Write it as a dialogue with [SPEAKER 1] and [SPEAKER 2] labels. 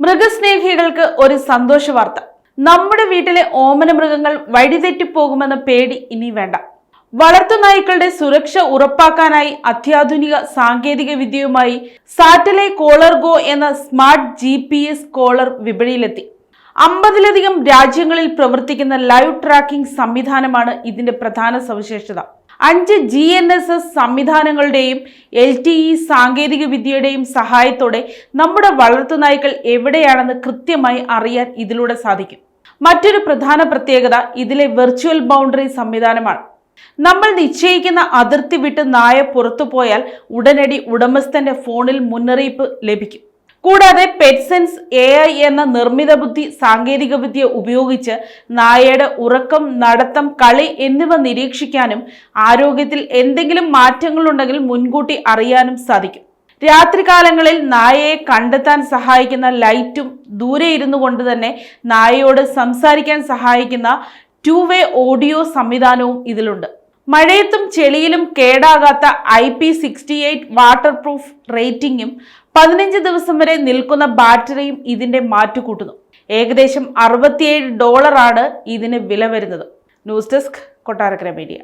[SPEAKER 1] മൃഗസ്നേഹികൾക്ക് ഒരു സന്തോഷ വാർത്ത. നമ്മുടെ വീട്ടിലെ ഓമന മൃഗങ്ങൾ വഴിതെറ്റിപ്പോകുമെന്ന പേടി ഇനി വേണ്ട. വളർത്തുനായ്ക്കളുടെ സുരക്ഷ ഉറപ്പാക്കാനായി അത്യാധുനിക സാങ്കേതിക വിദ്യയുമായി സാറ്റലൈറ്റ് കോളർ ഗോ എന്ന സ്മാർട്ട് GPS കോളർ വിപണിയിലെത്തി. 50-ലധികം രാജ്യങ്ങളിൽ പ്രവർത്തിക്കുന്ന ലൈവ് ട്രാക്കിംഗ് സംവിധാനമാണ് ഇതിന്റെ പ്രധാന സവിശേഷത. 5 GNSS സംവിധാനങ്ങളുടെയും LTE സാങ്കേതിക വിദ്യയുടെയും സഹായത്തോടെ നമ്മുടെ വളർത്തുനായ്ക്കൾ എവിടെയാണെന്ന് കൃത്യമായി അറിയാൻ ഇതിലൂടെ സാധിക്കും. മറ്റൊരു പ്രധാന പ്രത്യേകത ഇതിലെ വെർച്വൽ ബൗണ്ടറി സംവിധാനമാണ്. നമ്മൾ നിശ്ചയിക്കുന്ന അതിർത്തി വിട്ട് നായ പുറത്തുപോയാൽ ഉടനടി ഉടമസ്ഥന്റെ ഫോണിൽ മുന്നറിയിപ്പ് ലഭിക്കും. കൂടാതെ പെറ്റ്സെൻസ് AI എന്ന നിർമ്മിത ബുദ്ധി സാങ്കേതിക വിദ്യ ഉപയോഗിച്ച് നായയുടെ ഉറക്കം, നടത്തം, കളി എന്നിവ നിരീക്ഷിക്കാനും ആരോഗ്യത്തിൽ എന്തെങ്കിലും മാറ്റങ്ങളുണ്ടെങ്കിൽ മുൻകൂട്ടി അറിയാനും സാധിക്കും. രാത്രികാലങ്ങളിൽ നായയെ കണ്ടെത്താൻ സഹായിക്കുന്ന ലൈറ്റും ദൂരെ ഇരുന്നു കൊണ്ട് തന്നെ നായയോട് സംസാരിക്കാൻ സഹായിക്കുന്ന 2-way ഓഡിയോ സംവിധാനവും ഇതിലുണ്ട്. മഴയത്തും ചെളിയിലും കേടാകാത്ത IP68 വാട്ടർ പ്രൂഫ് റേറ്റിംഗും 15 ദിവസം വരെ നിൽക്കുന്ന ബാറ്ററിയും ഇതിന്റെ മാറ്റുകൂട്ടുന്നു. ഏകദേശം $67 ഇതിന് വില വരുന്നത്. News desk, Kottarakkara media.